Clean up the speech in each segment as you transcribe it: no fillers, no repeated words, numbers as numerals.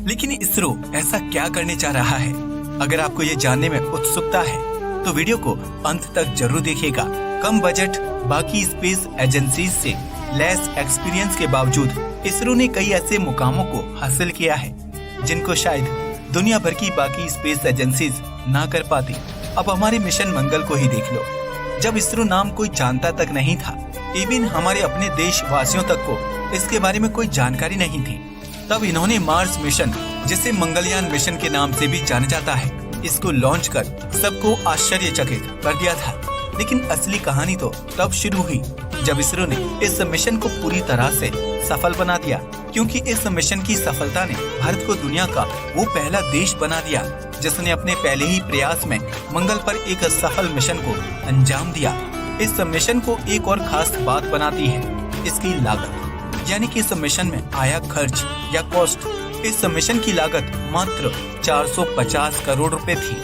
लेकिन इसरो ऐसा क्या करने जा रहा है? अगर आपको ये जानने में उत्सुकता है तो वीडियो को अंत तक जरूर देखिएगा। कम बजट, बाकी स्पेस एजेंसीज से लेस एक्सपीरियंस के बावजूद इसरो ने कई ऐसे मुकामों को हासिल किया है जिनको शायद दुनिया भर की बाकी स्पेस एजेंसीज ना कर पाती। अब हमारे मिशन मंगल को ही देख लो। जब इसरो नाम कोई जानता तक नहीं था, इवन हमारे अपने देशवासियों तक को इसके बारे में कोई जानकारी नहीं थी, तब इन्होंने मार्स मिशन, जिसे मंगलयान मिशन के नाम से भी जाना जाता है, इसको लॉन्च कर सबको आश्चर्यचकित कर दिया था। लेकिन असली कहानी तो तब शुरू हुई जब इसरो ने इस मिशन को पूरी तरह से सफल बना दिया, क्योंकि इस मिशन की सफलता ने भारत को दुनिया का वो पहला देश बना दिया जिसने अपने पहले ही प्रयास में मंगल पर एक सफल मिशन को अंजाम दिया। इस मिशन को एक और खास बात बनाती है इसकी लागत, यानी कि इस मिशन में आया खर्च या कॉस्ट। इस मिशन की लागत मात्र 450 करोड़ रुपए थी।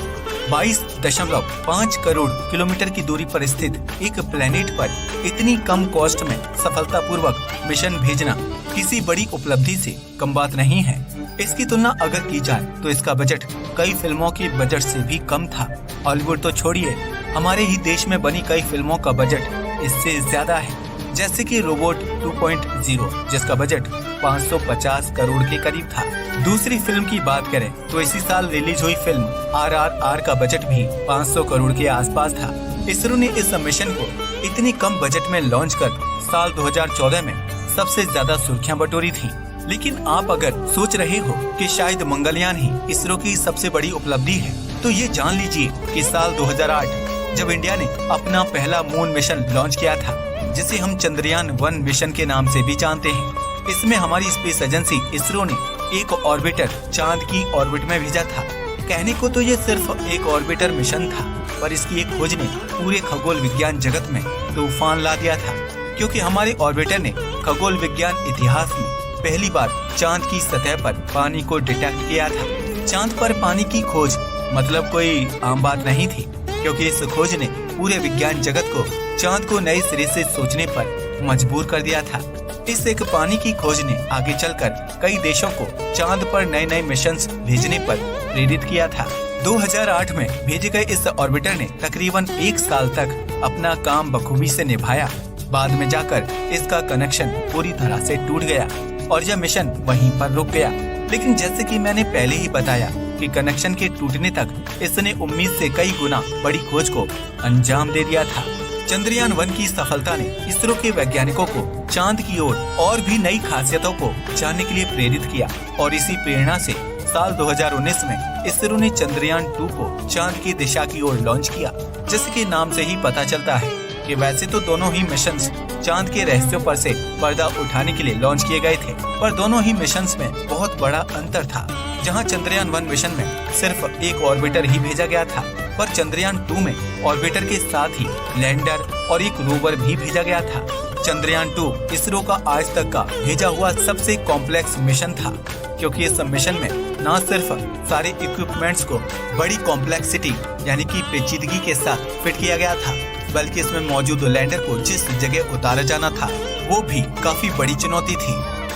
22.5 करोड़ किलोमीटर की दूरी पर स्थित एक प्लेनेट पर इतनी कम कॉस्ट में सफलतापूर्वक मिशन भेजना किसी बड़ी उपलब्धि से कम बात नहीं है। इसकी तुलना अगर की जाए तो इसका बजट कई फिल्मों के बजट से भी कम था। हॉलीवुड तो छोड़िए, हमारे ही देश में बनी कई फिल्मों का बजट इससे ज्यादा है, जैसे कि रोबोट 2.0 जिसका बजट 550 करोड़ के करीब था। दूसरी फिल्म की बात करें तो इसी साल रिलीज हुई फिल्म RRR का बजट भी 500 करोड़ के आसपास था। इसरो ने इस मिशन को इतनी कम बजट में लॉन्च कर साल 2014 में सबसे ज्यादा सुर्खियां बटोरी थी। लेकिन आप अगर सोच रहे हो कि शायद मंगलयान ही इसरो की सबसे बड़ी उपलब्धि है, तो ये जान लीजिए कि साल 2008 जब इंडिया ने अपना पहला मून मिशन लॉन्च किया था, जिसे हम चंद्रयान 1 मिशन के नाम से भी जानते हैं, इसमें हमारी स्पेस एजेंसी इसरो ने एक ऑर्बिटर चांद की ऑर्बिट में भेजा था। कहने को तो ये सिर्फ एक ऑर्बिटर मिशन था, पर इसकी एक खोज ने पूरे खगोल विज्ञान जगत में तूफान ला दिया था, क्योंकि हमारे ऑर्बिटर ने खगोल विज्ञान इतिहास में पहली बार चांद की सतह पर पानी को डिटेक्ट किया था। चांद पर पानी की खोज मतलब कोई आम बात नहीं थी, क्योंकि इस खोज ने पूरे विज्ञान जगत को चांद को नए सिरे से सोचने पर मजबूर कर दिया था। इस एक पानी की खोज ने आगे चलकर कई देशों को चांद पर नए नए मिशंस भेजने पर प्रेरित किया था। 2008 में भेजे गए इस ऑर्बिटर ने तकरीबन 1 साल तक अपना काम बखूबी से निभाया। बाद में जाकर इसका कनेक्शन पूरी तरह से टूट गया और यह मिशन वहीं पर रुक गया। लेकिन जैसे कि मैंने पहले ही बताया कि कनेक्शन के टूटने तक इसने उम्मीद से कई गुना बड़ी खोज को अंजाम दे दिया था। चंद्रयान 1 की सफलता ने इसरो के वैज्ञानिकों को चांद की ओर और भी नई खासियतों को जानने के लिए प्रेरित किया, और इसी प्रेरणा से साल 2019 में इसरो ने चंद्रयान 2 को चांद की दिशा की ओर लॉन्च किया। जैसे कि नाम से ही पता चलता है कि वैसे तो दोनों ही मिशंस चांद के रहस्यों पर से पर्दा उठाने के लिए लॉन्च किए गए थे, पर दोनों ही मिशंस में बहुत बड़ा अंतर था। जहां चंद्रयान 1 मिशन में सिर्फ एक ऑर्बिटर ही भेजा गया था, पर चंद्रयान 2 में ऑर्बिटर के साथ ही लैंडर और एक रोवर भी भेजा गया था। चंद्रयान 2 इसरो का आज तक का भेजा हुआ सबसे कॉम्प्लेक्स मिशन था, क्योंकि इस मिशन में न सिर्फ सारे इक्विपमेंट्स को बड़ी कॉम्प्लेक्सिटी यानी कि पेचीदगी के साथ फिट किया गया था, बल्कि इसमें मौजूद लैंडर को जिस जगह उतारा जाना था वो भी काफी बड़ी चुनौती थी।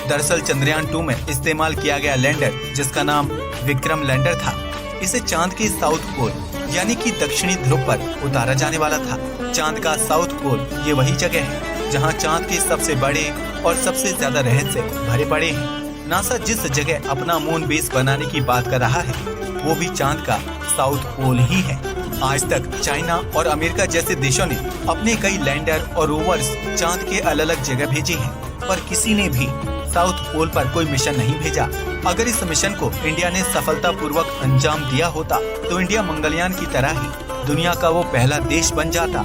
दरअसल चंद्रयान 2 में इस्तेमाल किया गया लैंडर, जिसका नाम विक्रम लैंडर था, इसे चांद के साउथ पोल यानी कि दक्षिणी ध्रुव पर उतारा जाने वाला था। चांद का साउथ पोल ये वही जगह है जहां चांद के सबसे बड़े और सबसे ज्यादा रहस्य भरे पड़े हैं। नासा जिस जगह अपना मून बेस बनाने की बात कर रहा है वो भी चांद का साउथ पोल ही है। आज तक चाइना और अमेरिका जैसे देशों ने अपने कई लैंडर और रोवर्स चांद के अलग अलग जगह भेजे हैं, पर किसी ने भी साउथ पोल पर कोई मिशन नहीं भेजा। अगर इस मिशन को इंडिया ने सफलतापूर्वक अंजाम दिया होता तो इंडिया मंगलयान की तरह ही दुनिया का वो पहला देश बन जाता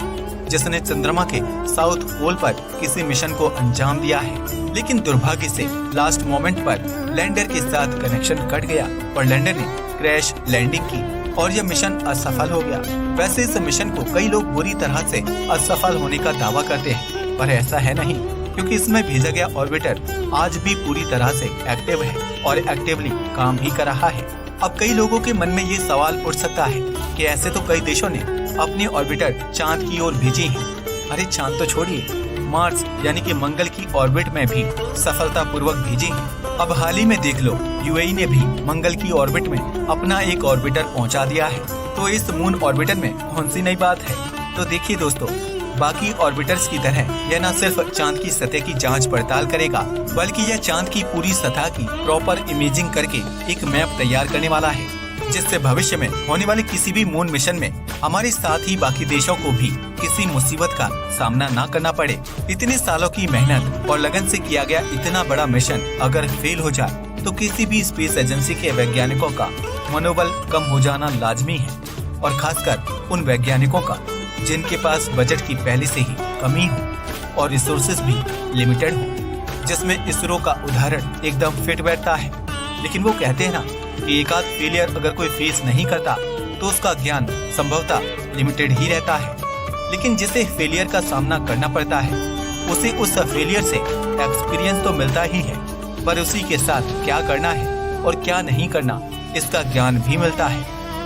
जिसने चंद्रमा के साउथ पोल पर किसी मिशन को अंजाम दिया है। लेकिन दुर्भाग्य से लास्ट मोमेंट पर लैंडर के साथ कनेक्शन कट गया और लैंडर ने क्रैश लैंडिंग की और यह मिशन असफल हो गया। वैसे इस मिशन को कई लोग बुरी तरह से असफल होने का दावा करते हैं, पर ऐसा है नहीं, क्योंकि इसमें भेजा गया ऑर्बिटर आज भी पूरी तरह से एक्टिव है और एक्टिवली काम ही कर रहा है। अब कई लोगों के मन में ये सवाल उठ सकता है कि ऐसे तो कई देशों ने अपने ऑर्बिटर चांद की ओर भेजे हैं। अरे चांद तो छोड़िए, मार्स यानी कि मंगल की ऑर्बिट में भी सफलतापूर्वक भेजे हैं। अब हाल ही में देख लो, यूएई ने भी मंगल की ऑर्बिट में अपना एक ऑर्बिटर पहुंचा दिया है। तो इस मून ऑर्बिटर में कौन सी नई बात है? तो देखिए दोस्तों, बाकी ऑर्बिटर्स की तरह यह न सिर्फ चांद की सतह की जांच पड़ताल करेगा, बल्कि यह चांद की पूरी सतह की प्रॉपर इमेजिंग करके एक मैप तैयार करने वाला है, जिससे भविष्य में होने वाले किसी भी मून मिशन में हमारे साथ ही बाकी देशों को भी किसी मुसीबत का सामना न करना पड़े। इतने सालों की मेहनत और लगन से किया गया इतना बड़ा मिशन अगर फेल हो जाए तो किसी भी स्पेस एजेंसी के वैज्ञानिकों का मनोबल कम हो जाना लाजमी है, और खासकर उन वैज्ञानिकों का जिनके पास बजट की पहले से ही कमी हो और रिसोर्सेज भी लिमिटेड हो, जिसमें इसरो का उदाहरण एकदम फिट बैठता है। लेकिन वो कहते हैं ना कि एक आध फेलियर अगर कोई फेस नहीं करता तो उसका ज्ञान संभवतः लिमिटेड ही रहता है। लेकिन जिसे फेलियर का सामना करना पड़ता है उसे उस फेलियर से एक्सपीरियंस तो मिलता ही है, पर उसी के साथ क्या करना है और क्या नहीं करना इसका ज्ञान भी मिलता है,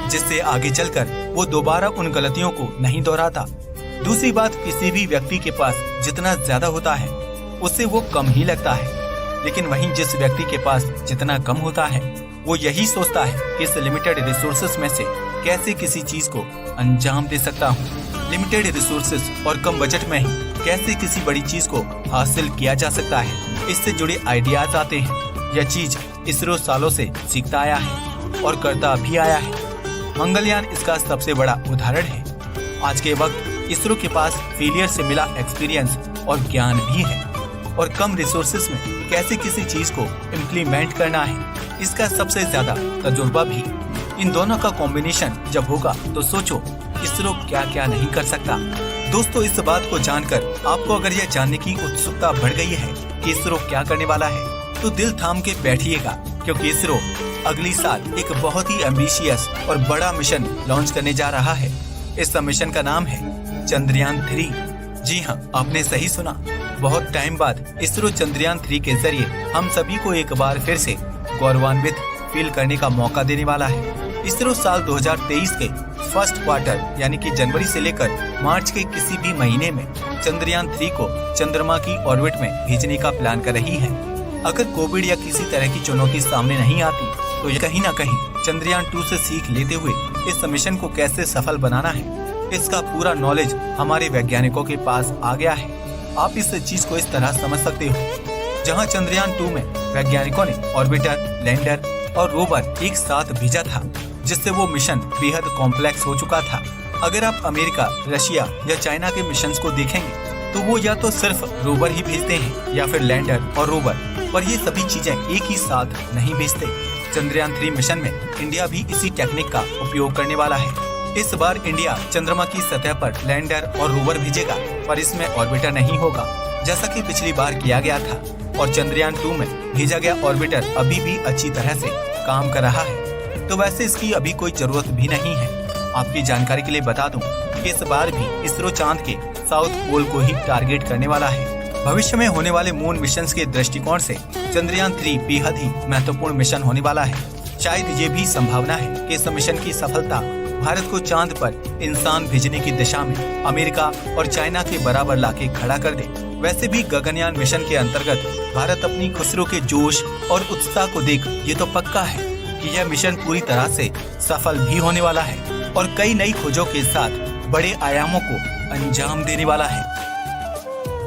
जिससे आगे चलकर वो दोबारा उन गलतियों को नहीं दोहराता। दूसरी बात, किसी भी व्यक्ति के पास जितना ज्यादा होता है उससे वो कम ही लगता है, लेकिन वहीं जिस व्यक्ति के पास जितना कम होता है वो यही सोचता है कि इस लिमिटेड रिसोर्सेज में से कैसे किसी चीज को अंजाम दे सकता हूँ। लिमिटेड रिसोर्सेज और कम बजट में ही कैसे किसी बड़ी चीज को हासिल किया जा सकता है, इससे जुड़े आइडियाज आते हैं। यह चीज इसरो सालों से सीखता आया है और करता भी आया है। मंगलयान इसका सबसे बड़ा उदाहरण है। आज के वक्त इसरो के पास फेलियर से मिला एक्सपीरियंस और ज्ञान भी है, और कम रिसोर्सेज में कैसे किसी चीज को इम्प्लीमेंट करना है इसका सबसे ज्यादा तजुर्बा भी। इन दोनों का कॉम्बिनेशन जब होगा तो सोचो इसरो क्या क्या नहीं कर सकता। दोस्तों, इस बात को जानकर आपको अगर यह जानने की उत्सुकता बढ़ गई है कि इसरो क्या करने वाला है, तो दिल थाम के बैठिएगा, क्योंकि इसरो अगली साल एक बहुत ही एम्बिशियस और बड़ा मिशन लॉन्च करने जा रहा है। इस मिशन का नाम है चंद्रयान 3। जी हाँ, आपने सही सुना। बहुत टाइम बाद इसरो चंद्रयान 3 के जरिए हम सभी को एक बार फिर से गौरवान्वित फील करने का मौका देने वाला है। इसरो साल 2023 के फर्स्ट क्वार्टर यानी कि जनवरी से लेकर मार्च के किसी भी महीने में चंद्रयान 3 को चंद्रमा की ऑर्बिट में भेजने का प्लान कर रही है। अगर कोविड या किसी तरह की चुनौती सामने नहीं आती तो ये कहीं न कहीं चंद्रयान 2 से सीख लेते हुए इस मिशन को कैसे सफल बनाना है, इसका पूरा नॉलेज हमारे वैज्ञानिकों के पास आ गया है। आप इस चीज को इस तरह समझ सकते हो, जहां चंद्रयान 2 में वैज्ञानिकों ने ऑर्बिटर, लैंडर और रोवर एक साथ भेजा था, जिससे वो मिशन बेहद कॉम्प्लेक्स हो चुका था। अगर आप अमेरिका, रशिया या चाइना के मिशंस को देखेंगे तो वो या तो सिर्फ रोवर ही भेजते हैं या फिर लैंडर और रोवर, पर ये सभी चीजें एक ही साथ नहीं भेजते। चंद्रयान 3 मिशन में इंडिया भी इसी टेक्निक का उपयोग करने वाला है। इस बार इंडिया चंद्रमा की सतह पर लैंडर और रोवर भेजेगा, पर इसमें ऑर्बिटर नहीं होगा, जैसा कि पिछली बार किया गया था। और चंद्रयान 2 में भेजा गया ऑर्बिटर अभी भी अच्छी तरह से काम कर रहा है, तो वैसे इसकी अभी कोई जरूरत भी नहीं है। आपकी जानकारी के लिए बता दूं कि इस बार भी इसरो चांद के साउथ पोल को ही टारगेट करने वाला है। भविष्य में होने वाले मून मिशन के दृष्टिकोण से चंद्रयान 3 बेहद ही महत्वपूर्ण मिशन होने वाला है। शायद ये भी संभावना है कि इस मिशन की सफलता भारत को चांद पर इंसान भेजने की दिशा में अमेरिका और चाइना के बराबर लाके खड़ा कर दे। वैसे भी गगनयान मिशन के अंतर्गत भारत अपनी खुसरो के जोश और उत्साह को देख ये तो पक्का है कि यह मिशन पूरी तरह से सफल भी होने वाला है और कई नई खोजों के साथ बड़े आयामों को अंजाम देने वाला है।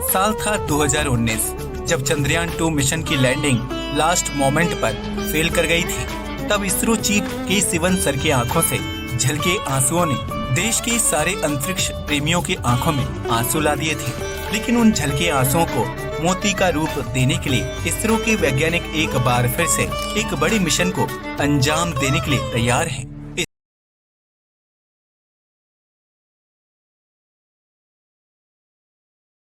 साल था 2019, जब चंद्रयान 2 मिशन की लैंडिंग लास्ट मोमेंट पर फेल कर गई थी। तब इसरो चीफ के सिवन सर की आंखों से झलके आंसुओं ने देश के सारे अंतरिक्ष प्रेमियों की आंखों में आंसू ला दिए थे। लेकिन उन झलके आंसुओं को मोती का रूप देने के लिए इसरो के वैज्ञानिक एक बार फिर से एक बड़े मिशन को अंजाम देने के लिए तैयार हैं।